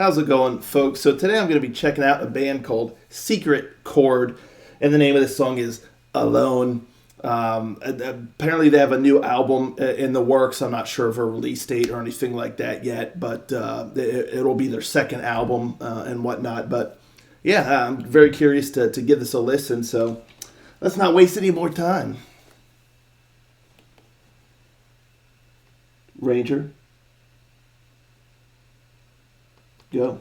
How's it going, folks? So today I'm going to be checking out a band called Secret Chord, and the name of this song is Alone. Apparently they have a new album in the works. I'm not sure of a release date or anything like that yet, but it'll be their second album and whatnot. But yeah, I'm very curious to give this a listen, so let's not waste any more time. Ranger, go.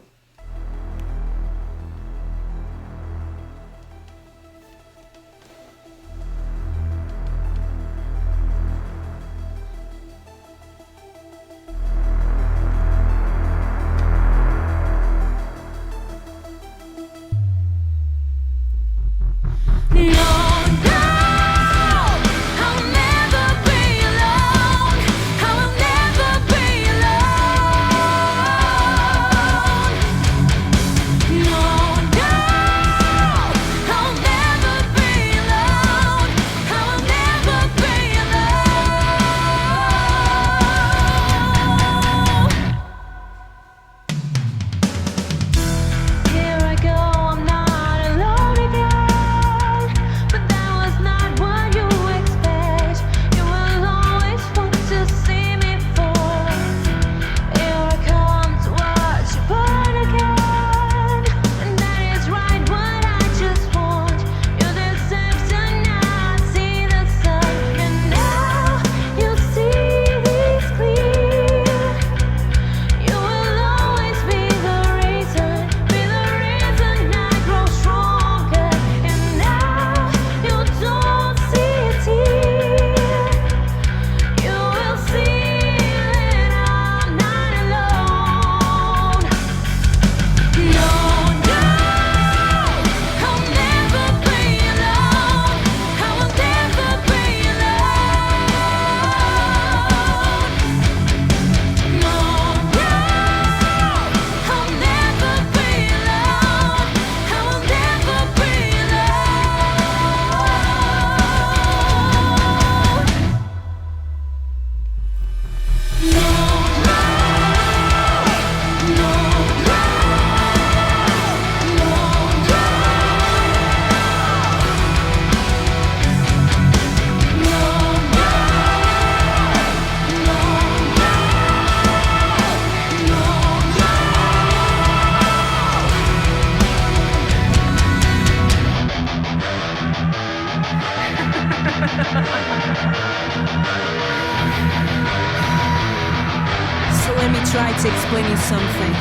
So let me try to explain you something.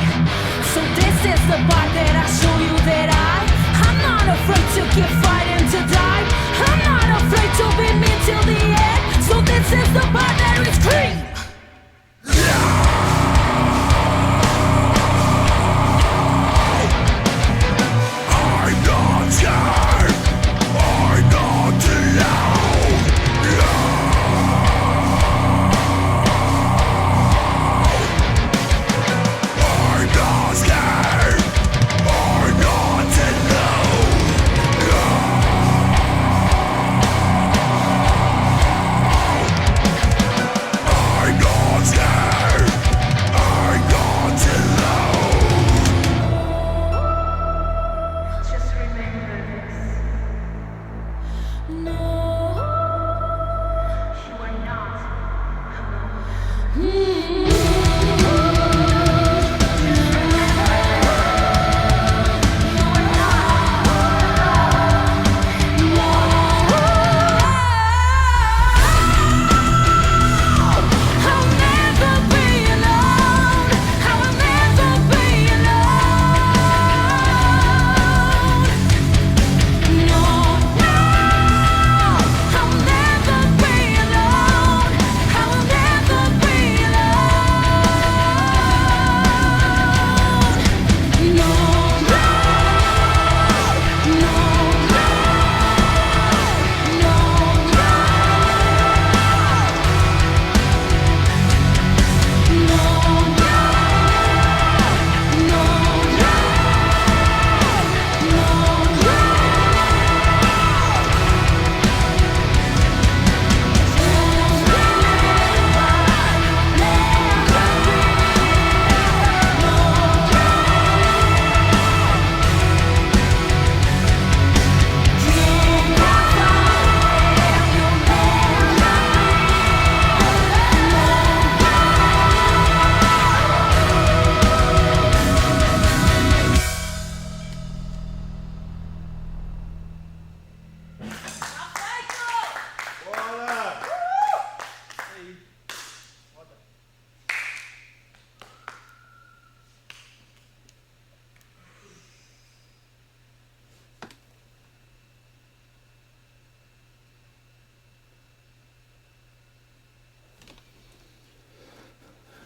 So this is the part that I show you that I'm not afraid to keep fighting to die. I'm not afraid to be me till the end. So this is the part that we scream. I'm not scared. I'm not alone. I'm not scared. I'm not alone. I'm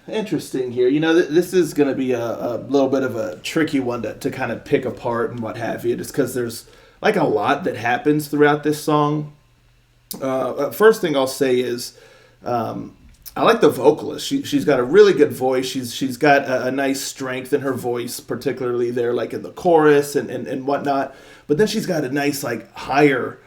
interesting here. This is going to be a little bit of a tricky one to kind of pick apart and what have you, just because there's like a lot that happens throughout this song. First thing I'll say is I like the vocalist. She's got a really good voice. She's got a nice strength in her voice, particularly there like in the chorus and whatnot. But then she's got a nice like higher,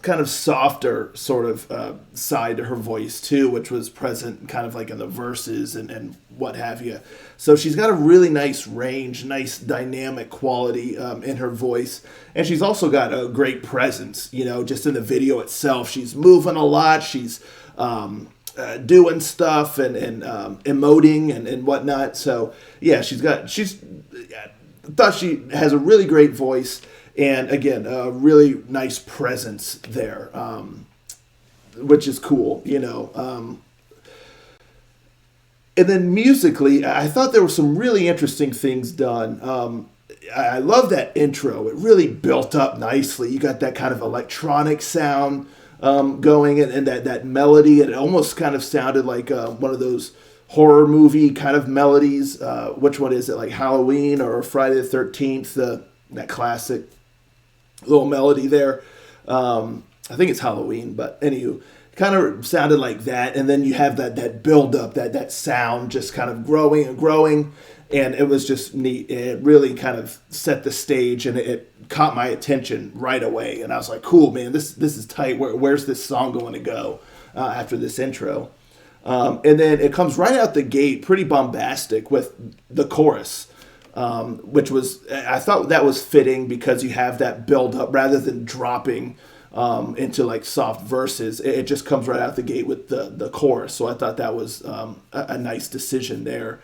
kind of softer sort of side to her voice too, which was present kind of like in the verses and what have you. So she's got a really nice range, nice dynamic quality in her voice. And she's also got a great presence, just in the video itself. She's moving a lot. She's doing stuff and emoting and whatnot. So yeah, I thought she has a really great voice. And again, a really nice presence there, which is cool, And then musically, I thought there were some really interesting things done. I love that intro. It really built up nicely. You got that kind of electronic sound going and that melody. And it almost kind of sounded like one of those horror movie kind of melodies. Which one is it? Like Halloween or Friday the 13th, that classic little melody there. I think it's Halloween, but anywho, kind of sounded like that. And then you have that build up, that sound just kind of growing and growing. And it was just neat. It really kind of set the stage and it caught my attention right away. And I was like, cool, man, this is tight. Where's this song going to go after this intro? And then it comes right out the gate, pretty bombastic with the chorus. Which I thought that was fitting because you have that build up rather than dropping into like soft verses. It just comes right out the gate with the chorus. So I thought that was a nice decision there.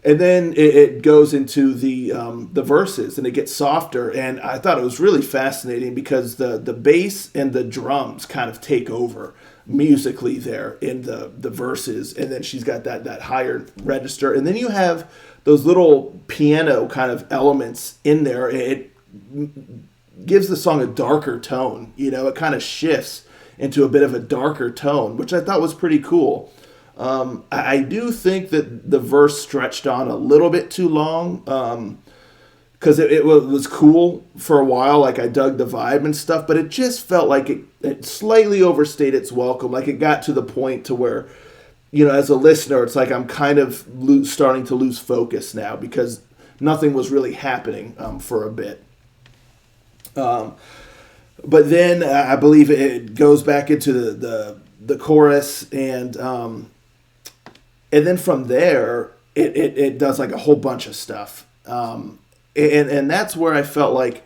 And then it goes into the verses and it gets softer. And I thought it was really fascinating because the bass and the drums kind of take over musically there in the verses. And then she's got that higher register. And then you have those little piano kind of elements in there. It gives the song a darker tone. It kind of shifts into a bit of a darker tone, which I thought was pretty cool. I do think that the verse stretched on a little bit too long because it was cool for a while. Like I dug the vibe and stuff, but it just felt like it slightly overstayed its welcome. Like it got to the point to where, as a listener, it's like I'm kind of starting to lose focus now because nothing was really happening for a bit. But then I believe it goes back into the chorus and then from there it does like a whole bunch of stuff. And that's where I felt like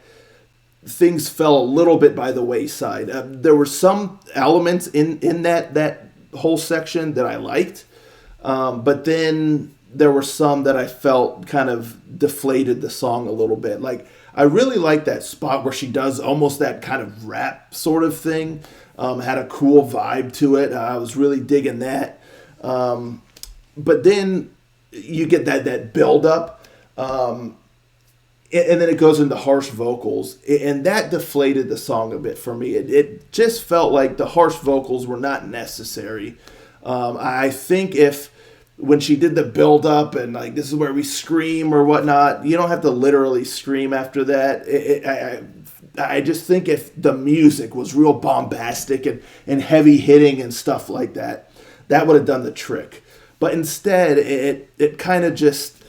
things fell a little bit by the wayside. There were some elements in that whole section that I liked, but then there were some that I felt kind of deflated the song a little bit. Like I really liked that spot where she does almost that kind of rap sort of thing. Had a cool vibe to it. I was really digging that. But then you get that build up, and then it goes into harsh vocals, and that deflated the song a bit for me. It just felt like the harsh vocals were not necessary. I think when she did the build up and like this is where we scream or whatnot, you don't have to literally scream after that. I just think if the music was real bombastic and heavy hitting and stuff like that, that would have done the trick. But instead, it kind of just,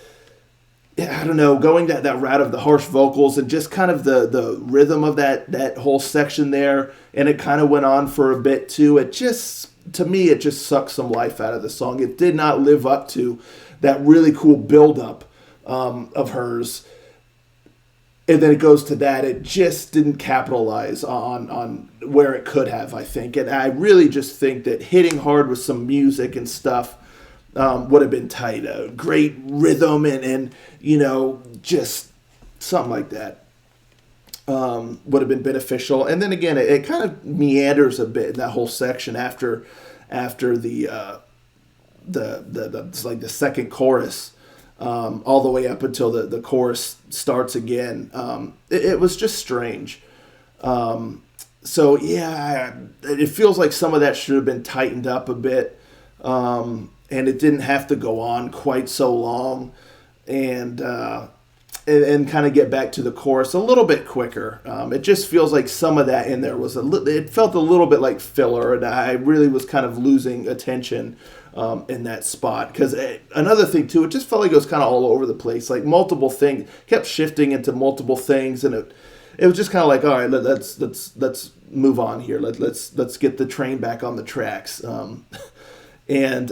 I don't know, going that route of the harsh vocals and just kind of the rhythm of that whole section there, and it kind of went on for a bit too. To me, it just sucked some life out of the song. It did not live up to that really cool build-up of hers. And then it goes to that. It just didn't capitalize on where it could have, I think. And I really just think that hitting hard with some music and stuff would have been tight. A great rhythm and just something like that would have been beneficial. And then again, it kind of meanders a bit in that whole section after the second chorus, all the way up until the chorus starts again. It was just strange. So yeah, it feels like some of that should have been tightened up a bit. and it didn't have to go on quite so long, and kind of get back to the chorus a little bit quicker. It just feels like some of that in there was it felt a little bit like filler, and I really was kind of losing attention in that spot. Because another thing too, it just felt like it was kind of all over the place, like multiple things kept shifting into multiple things, and it was just kind of like, all right, let's move on here. Let's get the train back on the tracks. And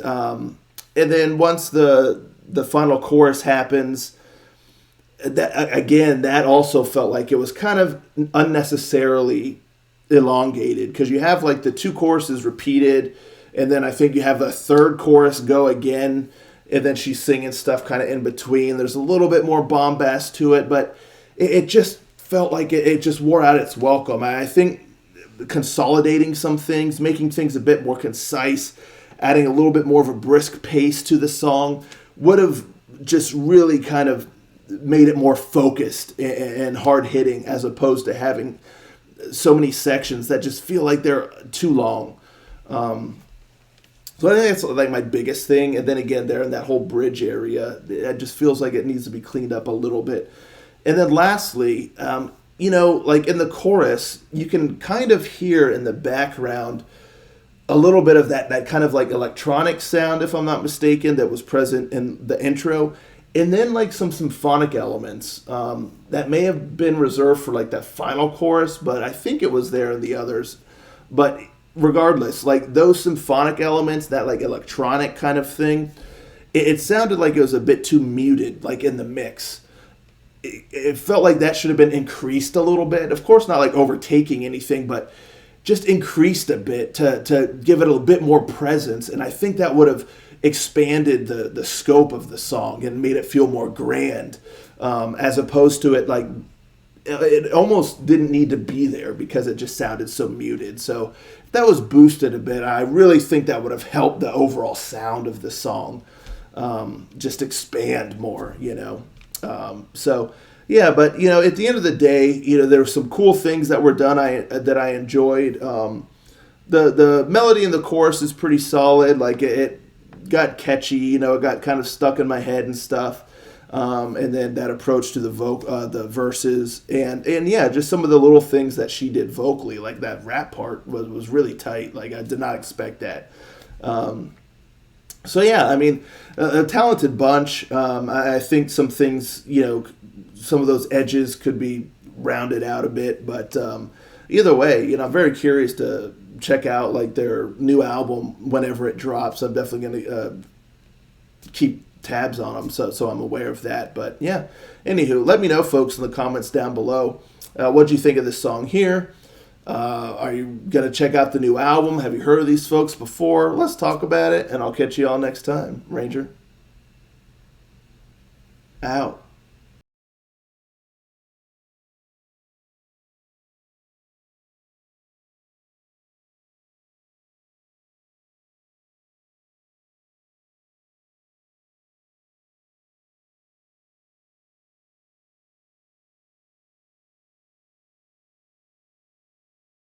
then once the final chorus happens, that also felt like it was kind of unnecessarily elongated, because you have like the two choruses repeated, and then I think you have the third chorus go again, and then she's singing stuff kind of in between. There's a little bit more bombast to it, but it just felt like it just wore out its welcome. I think consolidating some things, making things a bit more concise, adding a little bit more of a brisk pace to the song would have just really kind of made it more focused and hard-hitting, as opposed to having so many sections that just feel like they're too long. So I think that's like my biggest thing. And then again, there in that whole bridge area, it just feels like it needs to be cleaned up a little bit. And then lastly, like in the chorus, you can kind of hear in the background a little bit of that kind of like electronic sound, if I'm not mistaken, that was present in the intro. And then like some symphonic elements that may have been reserved for like that final chorus, but I think it was there in the others. But regardless, like those symphonic elements, that like electronic kind of thing, it sounded like it was a bit too muted, like in the mix. It felt like that should have been increased a little bit. Of course, not like overtaking anything, but just increased a bit to give it a bit more presence. And I think that would have expanded the scope of the song and made it feel more grand, as opposed to it like it almost didn't need to be there because it just sounded so muted. So if that was boosted a bit, I really think that would have helped the overall sound of the song just expand more, so yeah. But at the end of the day, there were some cool things that were done that I enjoyed. The melody in the chorus is pretty solid. Like it got catchy, it got kind of stuck in my head and stuff. And then that approach to the verses, and yeah, just some of the little things that she did vocally, like that rap part was really tight. Like I did not expect that. So yeah, I mean, a talented bunch. I think some things, some of those edges could be rounded out a bit, but either way, I'm very curious to check out like their new album whenever it drops. I'm definitely going to keep tabs on them, so I'm aware of that. But yeah, anywho, let me know, folks, in the comments down below. What do you think of this song here? Are you going to check out the new album? Have you heard of these folks before? Let's talk about it, and I'll catch you all next time. Ranger out.